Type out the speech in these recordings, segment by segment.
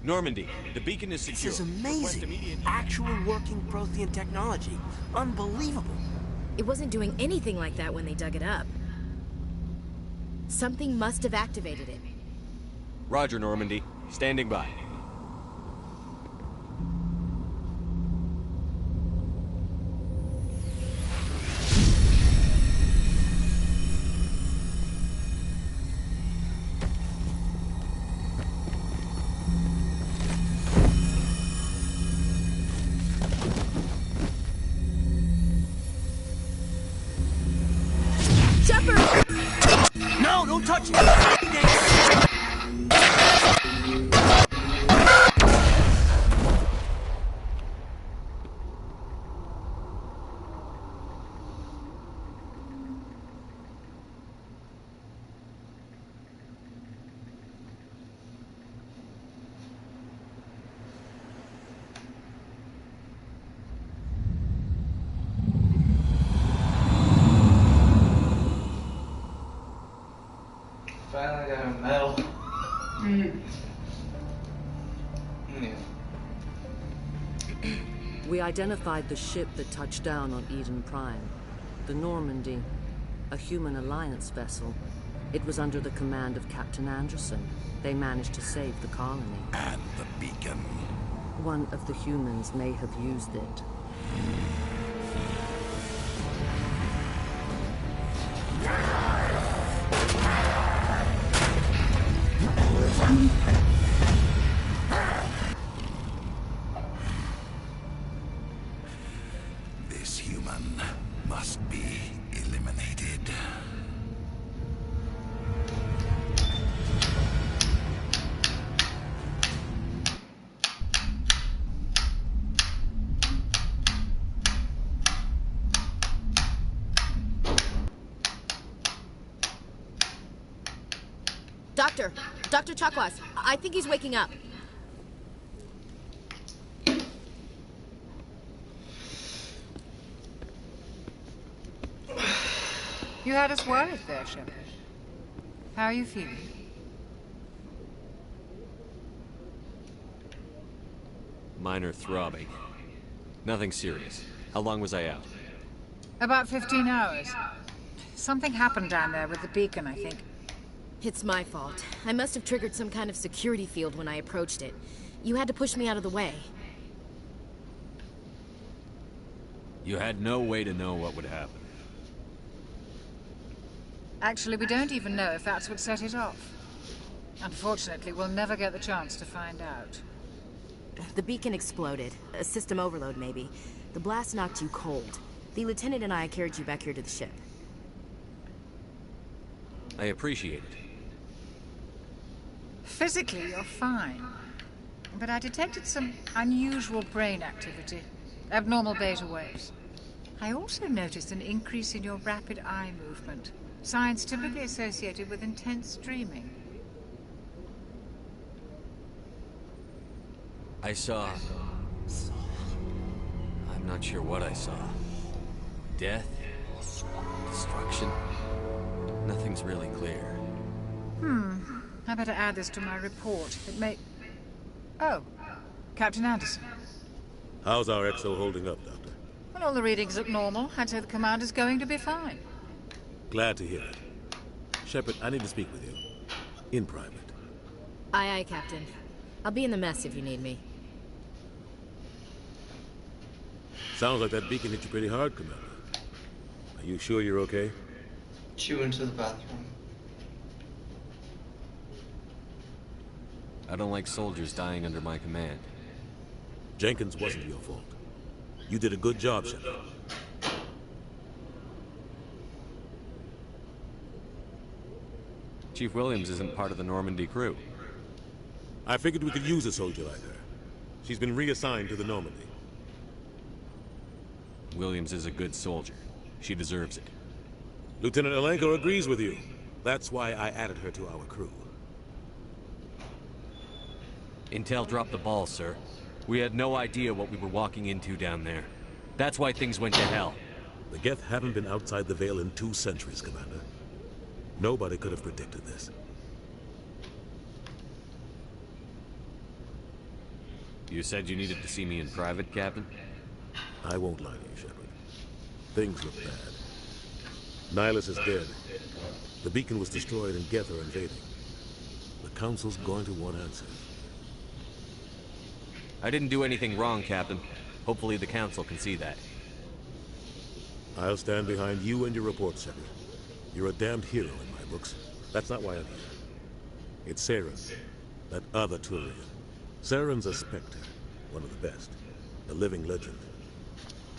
Normandy, the beacon is secure. This is amazing. Actual working Prothean technology. Unbelievable. It wasn't doing anything like that when they dug it up. Something must have activated it. Roger, Normandy. Standing by. No, don't touch it! Finally got a medal. Yeah. We identified the ship that touched down on Eden Prime. The Normandy. A human alliance vessel. It was under the command of Captain Anderson. They managed to save the colony. And the beacon. One of the humans may have used it. This human must be eliminated. Dr. Chakwas, I think he's waking up. You had us worried there, Shepard. How are you feeling? Minor throbbing. Nothing serious. How long was I out? About 15 hours. Something happened down there with the beacon, I think. It's my fault. I must have triggered some kind of security field when I approached it. You had to push me out of the way. You had no way to know what would happen. Actually, we don't even know if that's what set it off. Unfortunately, we'll never get the chance to find out. The beacon exploded. A system overload, maybe. The blast knocked you cold. The lieutenant and I carried you back here to the ship. I appreciate it. Physically, you're fine. But I detected some unusual brain activity. Abnormal beta waves. I also noticed an increase in your rapid eye movement. Signs typically associated with intense dreaming. I saw... I'm not sure what I saw. Death? Destruction? Nothing's really clear. I better add this to my report. It may... Oh, Captain Anderson. How's our XO holding up, Doctor? Well, all the readings look normal. I'd say the commander's going to be fine. Glad to hear it. Shepard, I need to speak with you. In private. Aye, aye, Captain. I'll be in the mess if you need me. Sounds like that beacon hit you pretty hard, Commander. Are you sure you're okay? Chew into the bathroom. I don't like soldiers dying under my command. Jenkins wasn't your fault. You did a good job, Shepard. Chief Williams isn't part of the Normandy crew. I figured we could use a soldier like her. She's been reassigned to the Normandy. Williams is a good soldier. She deserves it. Lieutenant Alenko agrees with you. That's why I added her to our crew. Intel dropped the ball, sir. We had no idea what we were walking into down there. That's why things went to hell. The Geth haven't been outside the Veil in 2 centuries, Commander. Nobody could have predicted this. You said you needed to see me in private, Captain? I won't lie to you, Shepard. Things look bad. Nihilus is dead. The beacon was destroyed and Geth are invading. The Council's going to want answers. I didn't do anything wrong, Captain. Hopefully the Council can see that. I'll stand behind you and your report, Shepard. You're a damned hero in my books. That's not why I'm here. It's Saren, that other Turian. Saren's a Spectre, one of the best, a living legend.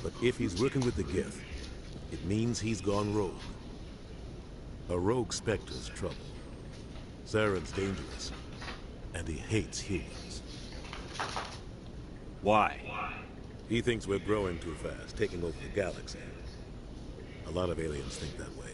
But if he's working with the Geth, it means he's gone rogue. A rogue Spectre's trouble. Saren's dangerous, and he hates humans. Why? He thinks we're growing too fast, taking over the galaxy. A lot of aliens think that way.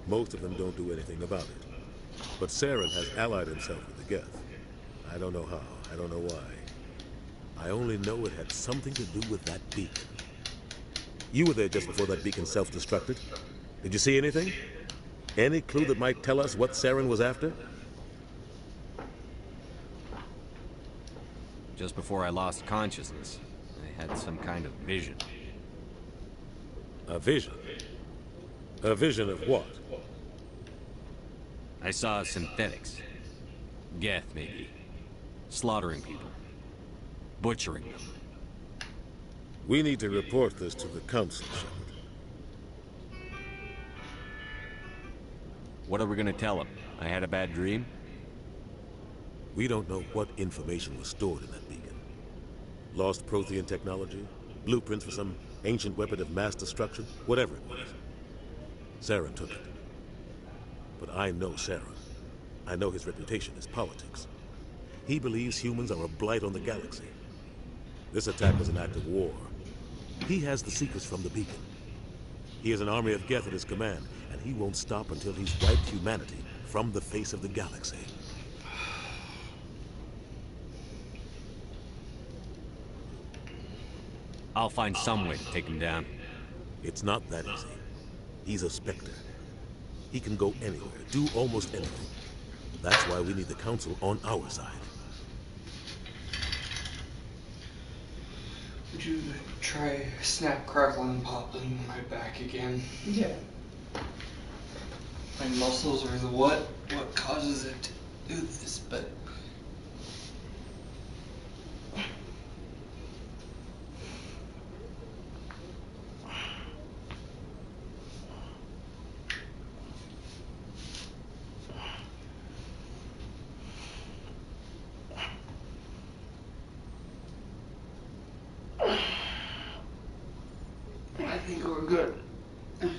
Most of them don't do anything about it. But Saren has allied himself with the Geth. I don't know how, I don't know why. I only know it had something to do with that beacon. You were there just before that beacon self-destructed. Did you see anything? Any clue that might tell us what Saren was after? Just before I lost consciousness, I had some kind of vision. A vision? A vision of what? I saw synthetics. Geth, maybe. Slaughtering people. Butchering them. We need to report this to the Council, Shepard. What are we gonna tell them? I had a bad dream? We don't know what information was stored in that beacon. Lost Prothean technology? Blueprints for some ancient weapon of mass destruction? Whatever it was. Saren took it. But I know Saren. I know his reputation is politics. He believes humans are a blight on the galaxy. This attack was an act of war. He has the secrets from the beacon. He has an army of Geth at his command, and he won't stop until he's wiped humanity from the face of the galaxy. I'll find some way to take him down. It's not that easy. He's a Spectre. He can go anywhere, do almost anything. That's why we need the Council on our side. Would you try snap, crackle, and popping my back again? Yeah. My muscles are the what causes it to do this, but... I think we're good. I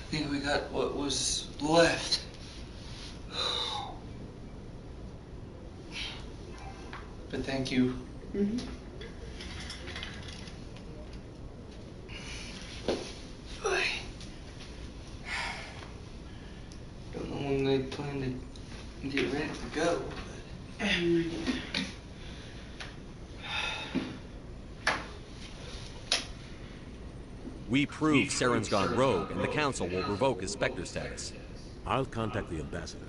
think we got what was left. But thank you. Mm-hmm. I don't know when they plan to get ready to go, but... We prove Saren's gone rogue, and the Council will revoke his Spectre status. I'll contact the ambassador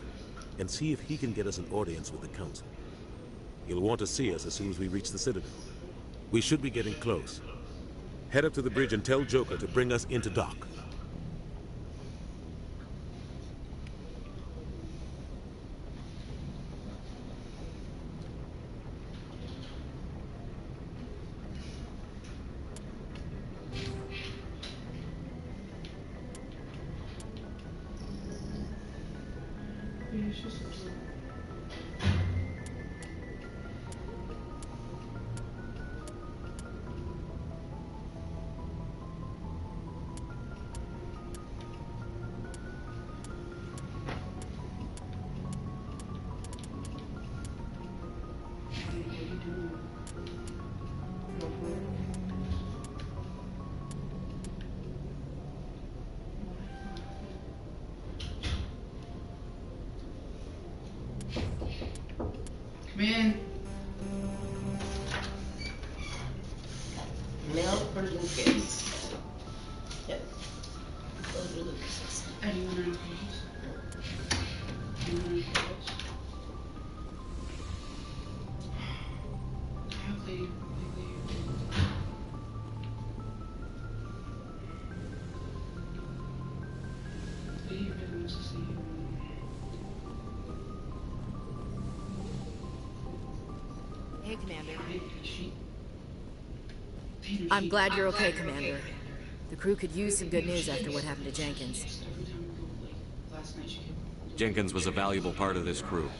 and see if he can get us an audience with the Council. He'll want to see us as soon as we reach the Citadel. We should be getting close. Head up to the bridge and tell Joker to bring us into dock. Man. Mail for Lucas. Yep. Those are Lucas's. Anyone on pages? Anyone on pages? Hey, Commander. I'm glad you're okay, Commander. The crew could use some good news after what happened to Jenkins. Jenkins was a valuable part of this crew.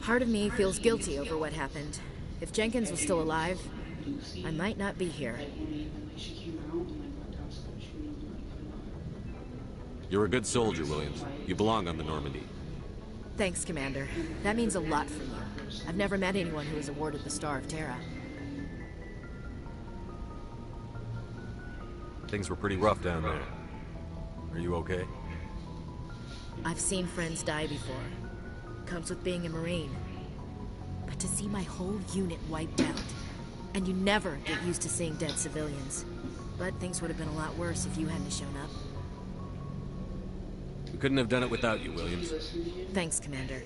Part of me feels guilty over what happened. If Jenkins was still alive, I might not be here. You're a good soldier, Williams. You belong on the Normandy. Thanks, Commander. That means a lot for you. I've never met anyone who was awarded the Star of Terra. Things were pretty rough down there. Are you okay? I've seen friends die before. Comes with being a Marine. But to see my whole unit wiped out, and you never get used to seeing dead civilians. But things would have been a lot worse if you hadn't shown up. We couldn't have done it without you, Williams. Thanks, Commander.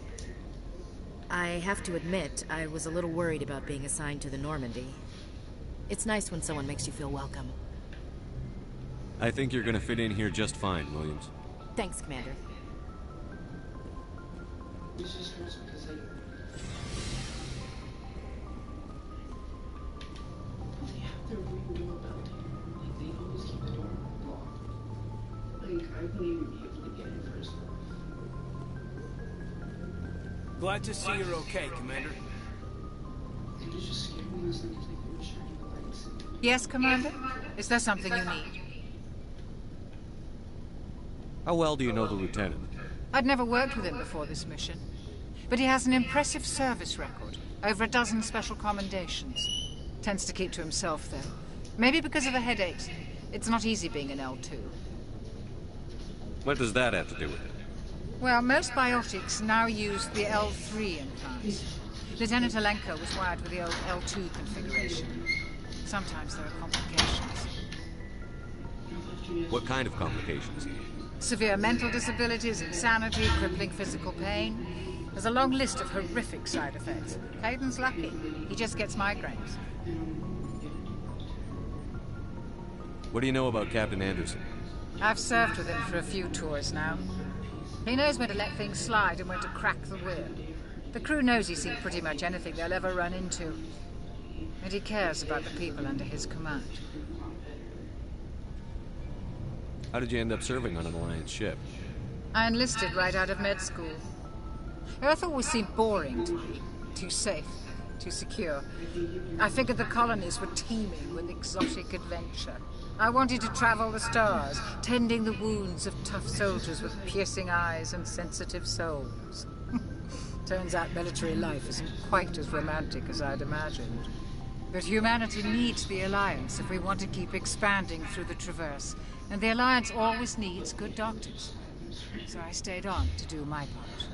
I have to admit, I was a little worried about being assigned to the Normandy. It's nice when someone makes you feel welcome. I think you're gonna fit in here just fine, Williams. Thanks, Commander. This just hurts because they have their ring doorbell down. Like, they always keep the door locked. Like, I wouldn't even be able to get in first. Glad to see you're okay, Commander. It was just scary last night because they were shining the lights. Yes, Commander? Is there something you need? How well do you know the lieutenant? I'd never worked with him before this mission. But he has an impressive service record. Over a dozen special commendations. Tends to keep to himself, though. Maybe because of the headaches. It's not easy being an L2. What does that have to do with it? Well, most biotics now use the L3 implants. Lieutenant Alenko was wired with the old L2 configuration. Sometimes there are complications. What kind of complications? Severe mental disabilities, insanity, crippling physical pain. There's a long list of horrific side effects. Hayden's lucky. He just gets migraines. What do you know about Captain Anderson? I've served with him for a few tours now. He knows when to let things slide and when to crack the whip. The crew knows he's seen pretty much anything they'll ever run into. And he cares about the people under his command. How did you end up serving on an Alliance ship? I enlisted right out of med school. Earth always seemed boring to me. Too safe, too secure. I figured the colonies were teeming with exotic adventure. I wanted to travel the stars, tending the wounds of tough soldiers with piercing eyes and sensitive souls. Turns out military life isn't quite as romantic as I'd imagined. But humanity needs the Alliance if we want to keep expanding through the Traverse. And the Alliance always needs good doctors. So I stayed on to do my part.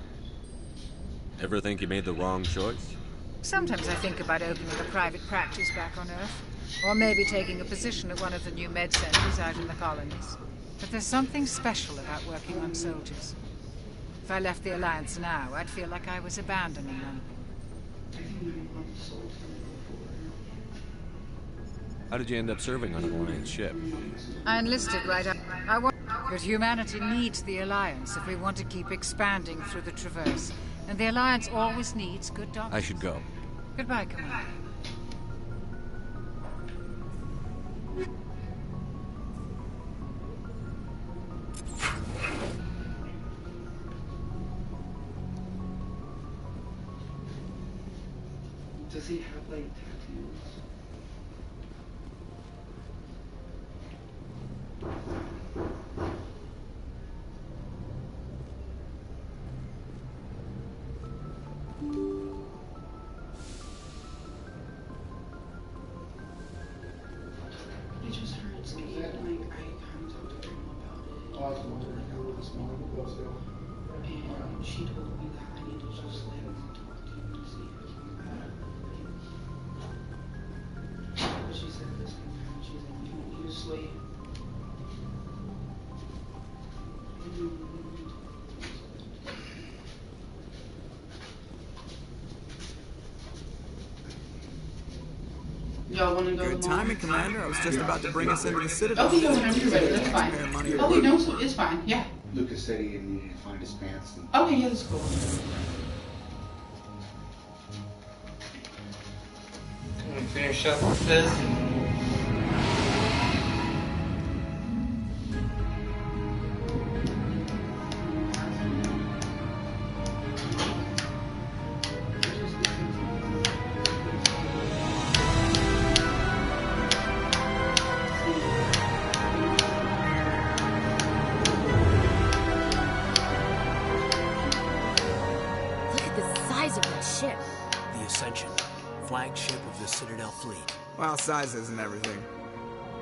Ever think you made the wrong choice? Sometimes I think about opening a private practice back on Earth. Or maybe taking a position at one of the new med centers out in the colonies. But there's something special about working on soldiers. If I left the Alliance now, I'd feel like I was abandoning them. How did you end up serving on an Alliance ship? I enlisted right up. But humanity needs the Alliance if we want to keep expanding through the Traverse. And the Alliance always needs good doctors. I should go. Goodbye, Commander. Does he have, like, tattoos? It just hurts. Like, I haven't talked to him about it. And she told me that I need to just let him talk to you and see if he can. Y'all want to go Good tomorrow? timing, Commander. I was just about to bring us into the Citadel. Okay, yeah, whenever you're ready. That's fine. Taxpayer money at Okay, work. no, so it's fine. Yeah. Lucas said he needed to find his pants. And Okay, yeah, that's cool. Can we finish up with this? Look at the size of that ship. The Ascension, flagship of the Citadel fleet. Well, size isn't everything.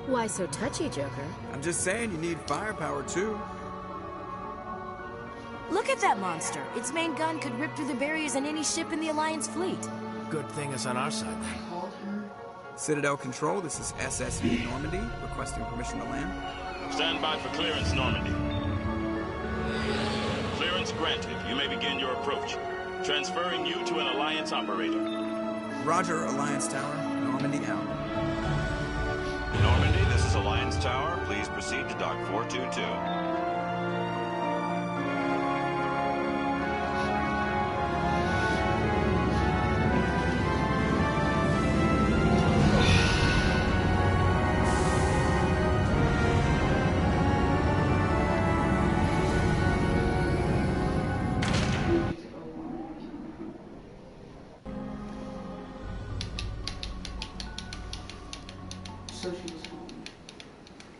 Why so touchy, Joker? I'm just saying you need firepower, too. Look at that monster. Its main gun could rip through the barriers in any ship in the Alliance fleet. Good thing it's on our side then. Citadel Control, this is SSV Normandy, requesting permission to land. Stand by for clearance, Normandy. Clearance granted. You may begin your approach. Transferring you to an Alliance operator. Roger, Alliance Tower. Normandy out. Normandy, this is Alliance Tower. Please proceed to Dock 422.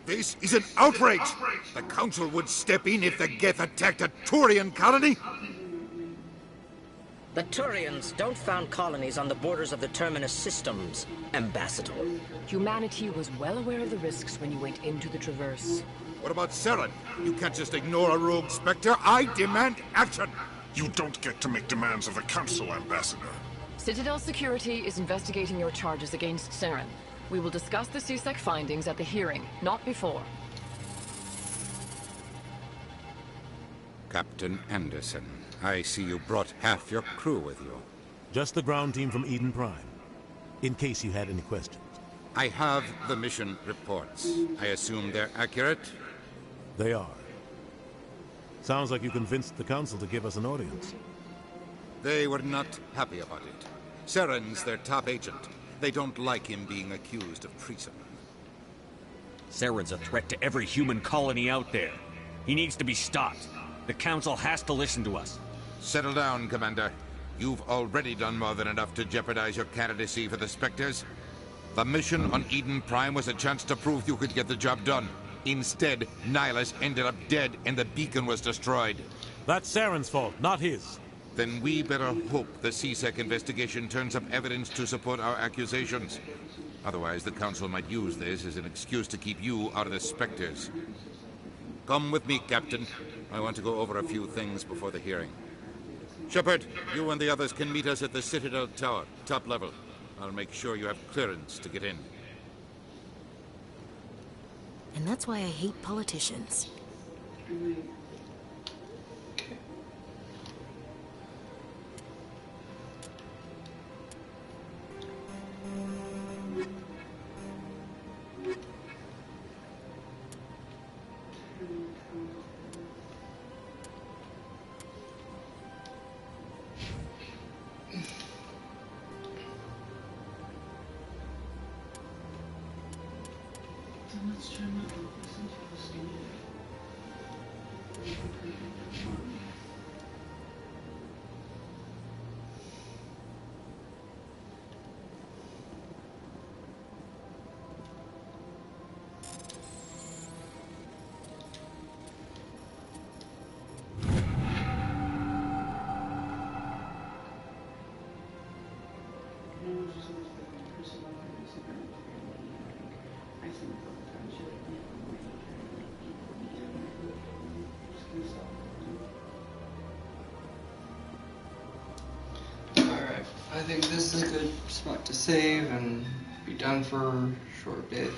This is an outrage! The Council would step in if the Geth attacked a Turian colony! The Turians don't found colonies on the borders of the Terminus systems, Ambassador. Humanity was well aware of the risks when you went into the Traverse. What about Saren? You can't just ignore a rogue Spectre. I demand action! You don't get to make demands of the Council, Ambassador. Citadel Security is investigating your charges against Saren. We will discuss the CSEC findings at the hearing, not before. Captain Anderson, I see you brought half your crew with you. Just the ground team from Eden Prime, in case you had any questions. I have the mission reports. I assume they're accurate? They are. Sounds like you convinced the Council to give us an audience. They were not happy about it. Saren's their top agent. They don't like him being accused of treason. Saren's a threat to every human colony out there. He needs to be stopped. The Council has to listen to us. Settle down, Commander. You've already done more than enough to jeopardize your candidacy for the Spectres. The mission on Eden Prime was a chance to prove you could get the job done. Instead, Nihilus ended up dead and the beacon was destroyed. That's Saren's fault, not his. Then we better hope the CSEC investigation turns up evidence to support our accusations. Otherwise, the Council might use this as an excuse to keep you out of the Spectres. Come with me, Captain. I want to go over a few things before the hearing. Shepard, you and the others can meet us at the Citadel Tower, top level. I'll make sure you have clearance to get in. And that's why I hate politicians. Let's try not to listen to the standard. Alright, I think this is a good spot to save and be done for a short bit.